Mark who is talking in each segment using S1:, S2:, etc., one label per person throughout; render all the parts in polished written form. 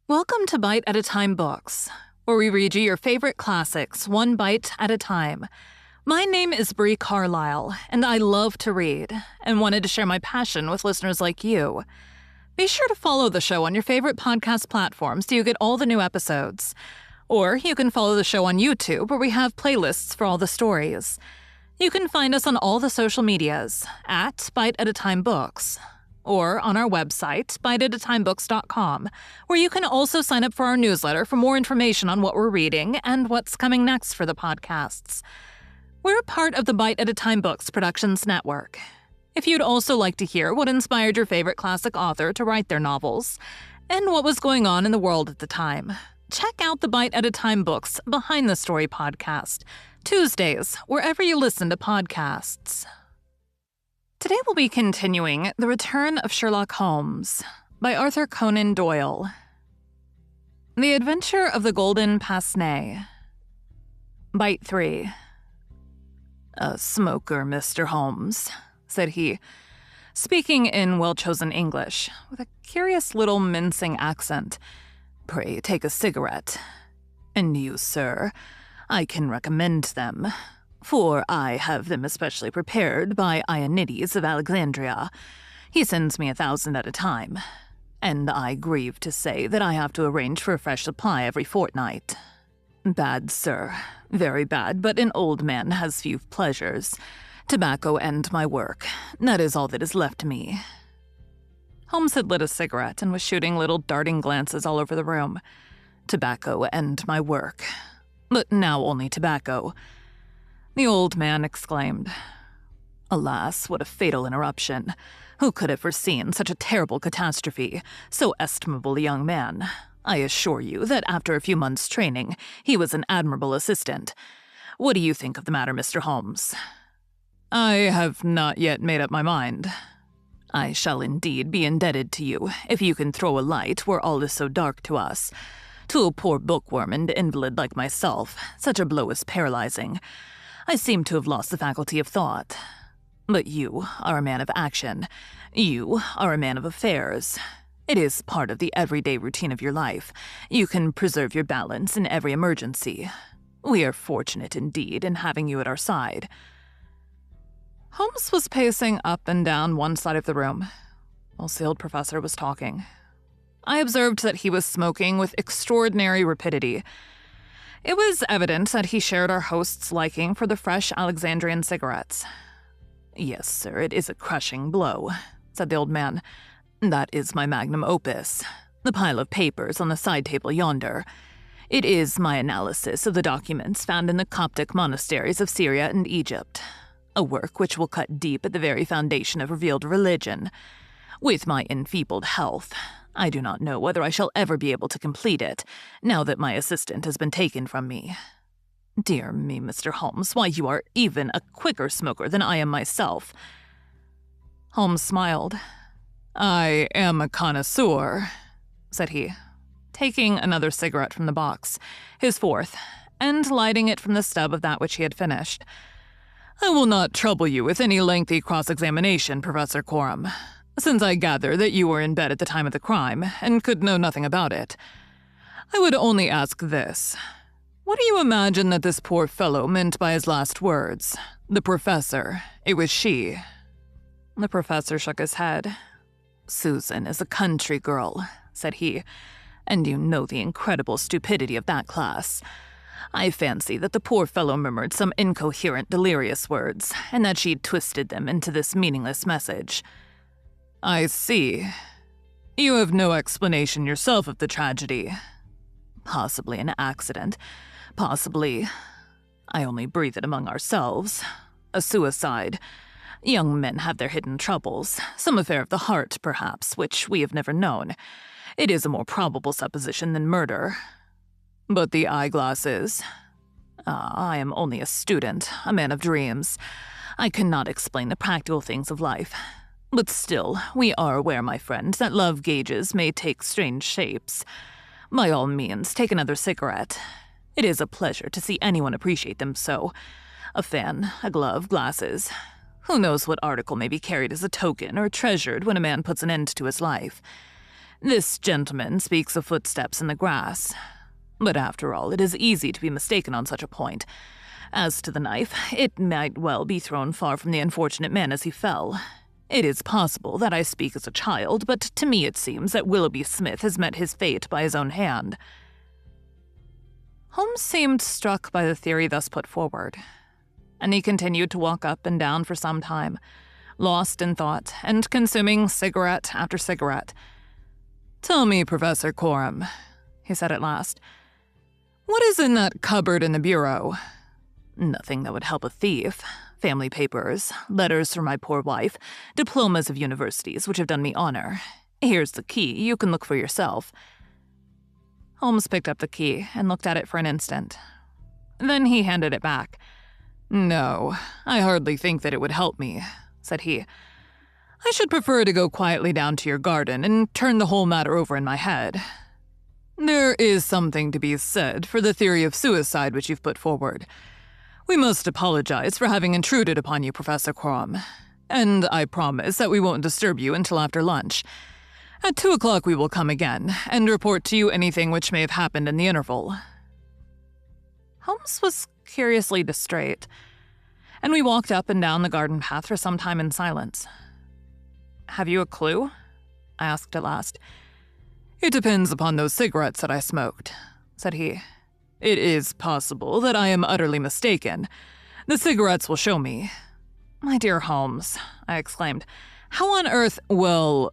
S1: Welcome to Bite at a Time Books, where we read you your favorite classics one bite at a time. My name is Bree Carlile, and I love to read, and wanted to share my passion with listeners like you. Be sure to follow the show on your favorite podcast platforms so you get all the new episodes. Or you can follow the show on YouTube, where we have playlists for all the stories. You can find us on all the social medias at Bite at a Time Books, or on our website, biteatatimebooks.com, where you can also sign up for our newsletter for more information on what we're reading and what's coming next for the podcasts. We're part of the Bite at a Time Books Productions Network. If you'd also like to hear what inspired your favorite classic author to write their novels, and what was going on in the world at the time, check out the Bite at a Time Books Behind the Story podcast, Tuesdays, wherever you listen to podcasts. Today we'll be continuing The Return of Sherlock Holmes by Arthur Conan Doyle. The Adventure of the Golden Pince-Nez. Bite 3. "A smoker, Mr. Holmes," said he, speaking in well-chosen English, with a curious little mincing accent. "Pray take a cigarette. And you, sir, I can recommend them, for I have them especially prepared by Ionides of Alexandria. He sends me 1,000 at a time, and I grieve to say that I have to arrange for a fresh supply every fortnight. Bad, sir, very bad, but an old man has few pleasures. Tobacco and my work, that is all that is left to me." Holmes had lit a cigarette and was shooting little darting glances all over the room. Tobacco and my work. But now only tobacco. The old man exclaimed, "Alas, what a fatal interruption. Who could have foreseen such a terrible catastrophe? So estimable a young man. I assure you that after a few months' training, he was an admirable assistant. What do you think of the matter, Mr. Holmes?" "I have not yet made up my mind." "I shall indeed be indebted to you if you can throw a light where all is so dark to us. To a poor bookworm and invalid like myself, such a blow is paralyzing. I seem to have lost the faculty of thought. But you are a man of action. You are a man of affairs. It is part of the everyday routine of your life. You can preserve your balance in every emergency. We are fortunate indeed in having you at our side." Holmes was pacing up and down one side of the room, whilst the old professor was talking. I observed that he was smoking with extraordinary rapidity. It was evident that he shared our host's liking for the fresh Alexandrian cigarettes. "Yes, sir, it is a crushing blow," said the old man. "That is my magnum opus, the pile of papers on the side table yonder. It is my analysis of the documents found in the Coptic monasteries of Syria and Egypt, a work which will cut deep at the very foundation of revealed religion. With my enfeebled health, I do not know whether I shall ever be able to complete it, now that my assistant has been taken from me. Dear me, Mr. Holmes, why you are even a quicker smoker than I am myself." Holmes smiled. "I am a connoisseur," said he, taking another cigarette from the box, his fourth, and lighting it from the stub of that which he had finished. "I will not trouble you with any lengthy cross-examination, Professor Coram, since I gather that you were in bed at the time of the crime and could know nothing about it. I would only ask this. What do you imagine that this poor fellow meant by his last words? The professor. It was she." The professor shook his head. "Susan is a country girl," said he, "and you know the incredible stupidity of that class. I fancy that the poor fellow murmured some incoherent, delirious words, and that she twisted them into this meaningless message." "I see. You have no explanation yourself of the tragedy." "Possibly an accident. Possibly, I only breathe it among ourselves, a suicide. Young men have their hidden troubles, some affair of the heart, perhaps, which we have never known. It is a more probable supposition than murder." "But the eyeglasses?" "I am only a student, a man of dreams. I cannot explain the practical things of life. But still, we are aware, my friend, that love gauges may take strange shapes. By all means, take another cigarette. It is a pleasure to see anyone appreciate them so. A fan, a glove, glasses. Who knows what article may be carried as a token or treasured when a man puts an end to his life? This gentleman speaks of footsteps in the grass. But after all, it is easy to be mistaken on such a point. As to the knife, it might well be thrown far from the unfortunate man as he fell. It is possible that I speak as a child, but to me it seems that Willoughby Smith has met his fate by his own hand." Holmes seemed struck by the theory thus put forward, and he continued to walk up and down for some time, lost in thought and consuming cigarette after cigarette. "Tell me, Professor Coram," he said at last, "what is in that cupboard in the bureau?" "Nothing that would help a thief. Family papers, letters from my poor wife, diplomas of universities which have done me honor. Here's the key. You can look for yourself." Holmes picked up the key and looked at it for an instant. Then he handed it back. "No, I hardly think that it would help me," said he. "I should prefer to go quietly down to your garden and turn the whole matter over in my head. There is something to be said for the theory of suicide which you've put forward. We must apologize for having intruded upon you, Professor Coram, and I promise that we won't disturb you until after lunch. At 2 o'clock we will come again and report to you anything which may have happened in the interval." Holmes was curiously distrait, and we walked up and down the garden path for some time in silence. "Have you a clue?" I asked at last. "It depends upon those cigarettes that I smoked," said he. "It is possible that I am utterly mistaken. The cigarettes will show me." "My dear Holmes," I exclaimed, "how on earth—" Well,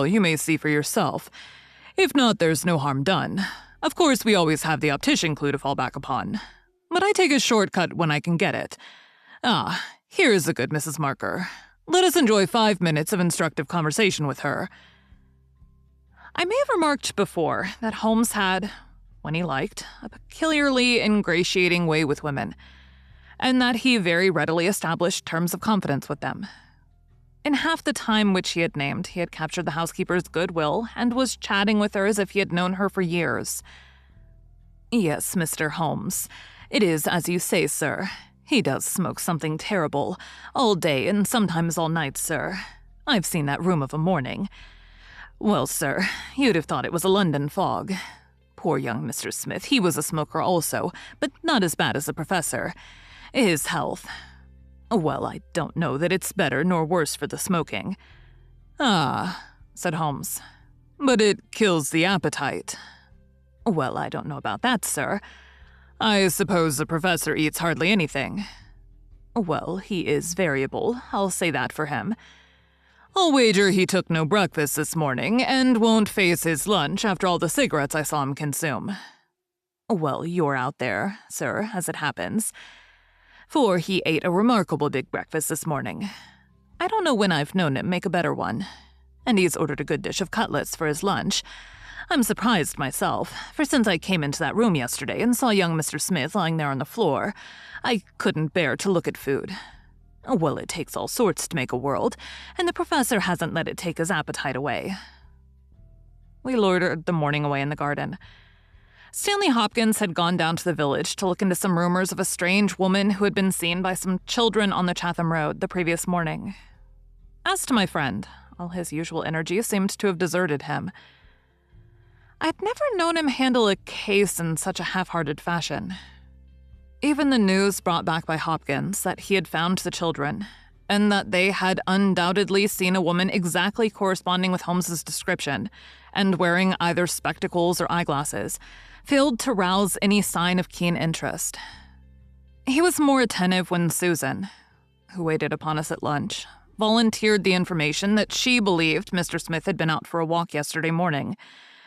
S1: you may see for yourself. If not, there's no harm done. Of course, we always have the optician clue to fall back upon. But I take a shortcut when I can get it. Ah, here is the good Mrs. Marker. Let us enjoy 5 minutes of instructive conversation with her." I may have remarked before that Holmes had, when he liked, a peculiarly ingratiating way with women, and that he very readily established terms of confidence with them. In half the time which he had named, he had captured the housekeeper's goodwill and was chatting with her as if he had known her for years. "Yes, Mr. Holmes, it is as you say, sir. He does smoke something terrible, all day and sometimes all night, sir. I've seen that room of a morning. Well, sir, you'd have thought it was a London fog. Poor young Mr. Smith, he was a smoker also, but not as bad as the professor. His health— well, I don't know that it's better nor worse for the smoking." "Ah," said Holmes, "but it kills the appetite." "Well, I don't know about that, sir." "I suppose the professor eats hardly anything." "Well, he is variable, I'll say that for him." "I'll wager he took no breakfast this morning and won't face his lunch after all the cigarettes I saw him consume." "Well, you're out there, sir, as it happens. For he ate a remarkable big breakfast this morning. I don't know when I've known him make a better one. And he's ordered a good dish of cutlets for his lunch. I'm surprised myself, for since I came into that room yesterday and saw young Mr. Smith lying there on the floor, I couldn't bear to look at food. Well, it takes all sorts to make a world, and the professor hasn't let it take his appetite away." We loitered the morning away in the garden. Stanley Hopkins had gone down to the village to look into some rumors of a strange woman who had been seen by some children on the Chatham Road the previous morning. As to my friend, all his usual energy seemed to have deserted him. I had never known him handle a case in such a half-hearted fashion. Even the news brought back by Hopkins that he had found the children, and that they had undoubtedly seen a woman exactly corresponding with Holmes's description, and wearing either spectacles or eyeglasses, failed to rouse any sign of keen interest. He was more attentive when Susan, who waited upon us at lunch, volunteered the information that she believed Mr. Smith had been out for a walk yesterday morning,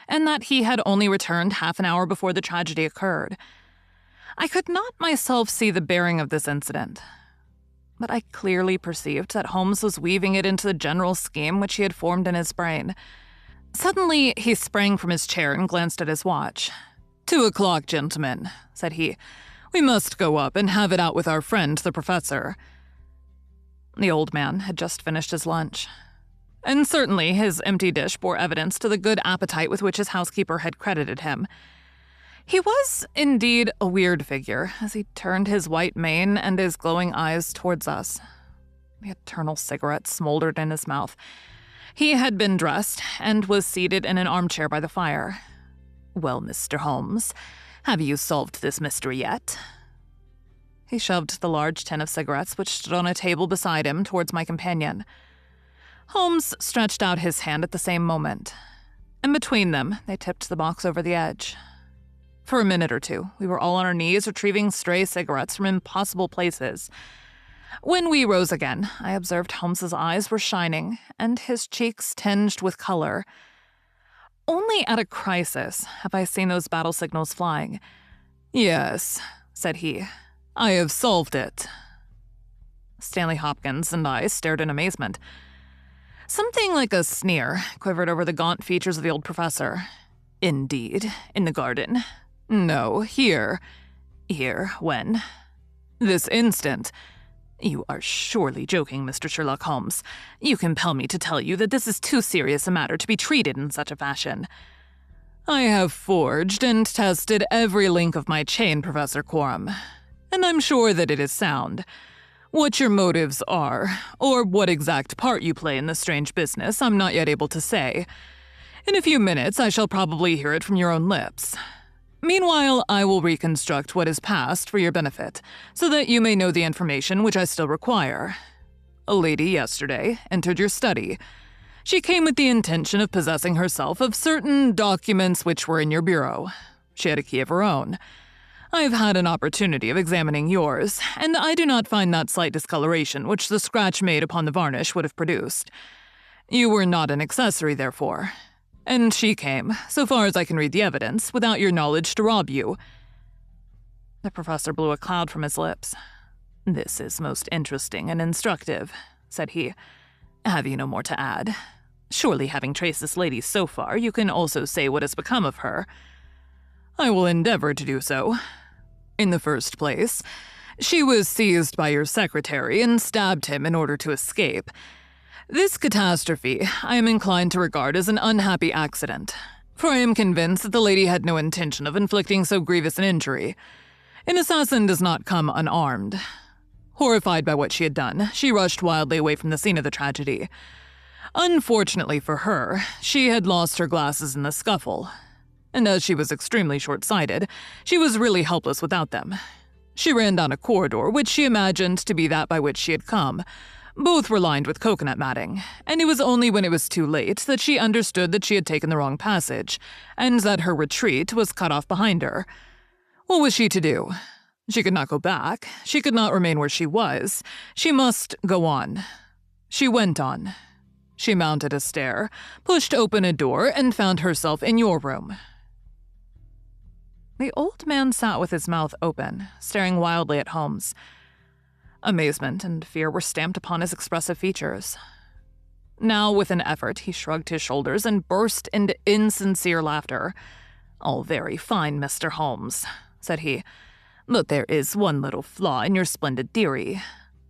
S1: and that he had only returned half an hour before the tragedy occurred. I could not myself see the bearing of this incident, but I clearly perceived that Holmes was weaving it into the general scheme which he had formed in his brain. Suddenly, he sprang from his chair and glanced at his watch. 2 o'clock, gentlemen," said he. "We must go up and have it out with our friend, the professor." The old man had just finished his lunch, and certainly his empty dish bore evidence to the good appetite with which his housekeeper had credited him. He was, indeed, a weird figure as he turned his white mane and his glowing eyes towards us. The eternal cigarette smoldered in his mouth. He had been dressed and was seated in an armchair by the fire. "Well, Mr. Holmes, have you solved this mystery yet?" He shoved the large tin of cigarettes which stood on a table beside him towards my companion. Holmes stretched out his hand at the same moment, and between them they tipped the box over the edge. For a minute or two, we were all on our knees retrieving stray cigarettes from impossible places. When we rose again, I observed Holmes's eyes were shining and his cheeks tinged with color. Only at a crisis have I seen those battle signals flying. "Yes," said he, "I have solved it." Stanley Hopkins and I stared in amazement. Something like a sneer quivered over the gaunt features of the old professor. "Indeed, in the garden?" "No, here." "Here, when?" "This instant." "You are surely joking, Mr. Sherlock Holmes. You compel me to tell you that this is too serious a matter to be treated in such a fashion." "I have forged and tested every link of my chain, Professor Quorum, and I'm sure that it is sound. What your motives are, or what exact part you play in this strange business, I'm not yet able to say. In a few minutes, I shall probably hear it from your own lips. Meanwhile, I will reconstruct what is past for your benefit, so that you may know the information which I still require. A lady yesterday entered your study. She came with the intention of possessing herself of certain documents which were in your bureau. She had a key of her own. I have had an opportunity of examining yours, and I do not find that slight discoloration which the scratch made upon the varnish would have produced. You were not an accessory, therefore. And she came, so far as I can read the evidence, without your knowledge to rob you." The professor blew a cloud from his lips. "This is most interesting and instructive," said he. "Have you no more to add? Surely, having traced this lady so far, you can also say what has become of her." "I will endeavor to do so. In the first place, she was seized by your secretary and stabbed him in order to escape. This catastrophe I am inclined to regard as an unhappy accident, for I am convinced that the lady had no intention of inflicting so grievous an injury. An assassin does not come unarmed. Horrified by what she had done, she rushed wildly away from the scene of the tragedy. Unfortunately for her, she had lost her glasses in the scuffle, and as she was extremely short-sighted, she was really helpless without them. She ran down a corridor which she imagined to be that by which she had come. Both were lined with coconut matting, and it was only when it was too late that she understood that she had taken the wrong passage, and that her retreat was cut off behind her. What was she to do? She could not go back. She could not remain where she was. She must go on. She went on. She mounted a stair, pushed open a door, and found herself in your room." The old man sat with his mouth open, staring wildly at Holmes. Amazement and fear were stamped upon his expressive features. Now, with an effort, he shrugged his shoulders and burst into insincere laughter. "All very fine, Mr. Holmes," said he, "but there is one little flaw in your splendid theory.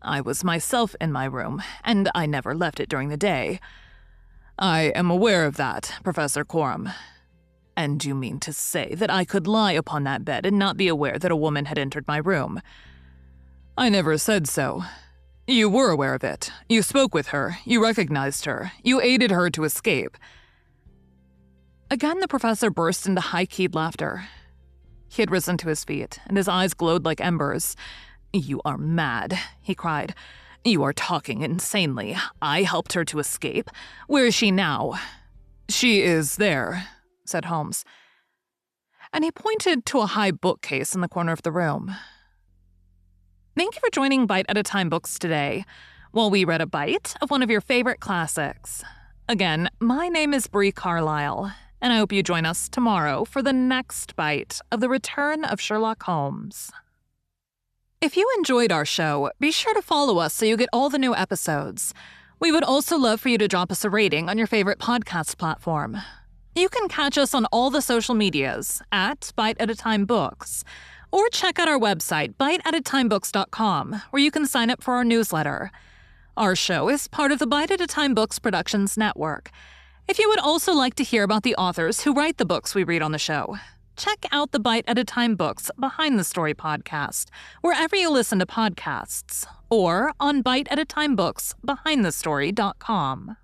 S1: I was myself in my room, and I never left it during the day." "I am aware of that, Professor Quorum." "And you mean to say that I could lie upon that bed and not be aware that a woman had entered my room?" "I never said so. You were aware of it. You spoke with her. You recognized her. You aided her to escape." Again, the professor burst into high-keyed laughter. He had risen to his feet, and his eyes glowed like embers. "You are mad," he cried. "You are talking insanely. I helped her to escape. Where is she now?" "She is there," said Holmes. And he pointed to a high bookcase in the corner of the room. Thank you for joining Bite at a Time Books today, while we read a bite of one of your favorite classics. Again, my name is Bree Carlile, and I hope you join us tomorrow for the next bite of The Return of Sherlock Holmes. If you enjoyed our show, be sure to follow us so you get all the new episodes. We would also love for you to drop us a rating on your favorite podcast platform. You can catch us on all the social medias at Bite at a Time Books, or check out our website, biteatatimebooks.com, where you can sign up for our newsletter. Our show is part of the Bite at a Time Books Productions Network. If you would also like to hear about the authors who write the books we read on the show, check out the Bite at a Time Books Behind the Story podcast, wherever you listen to podcasts, or on biteatatimebooksbehindthestory.com.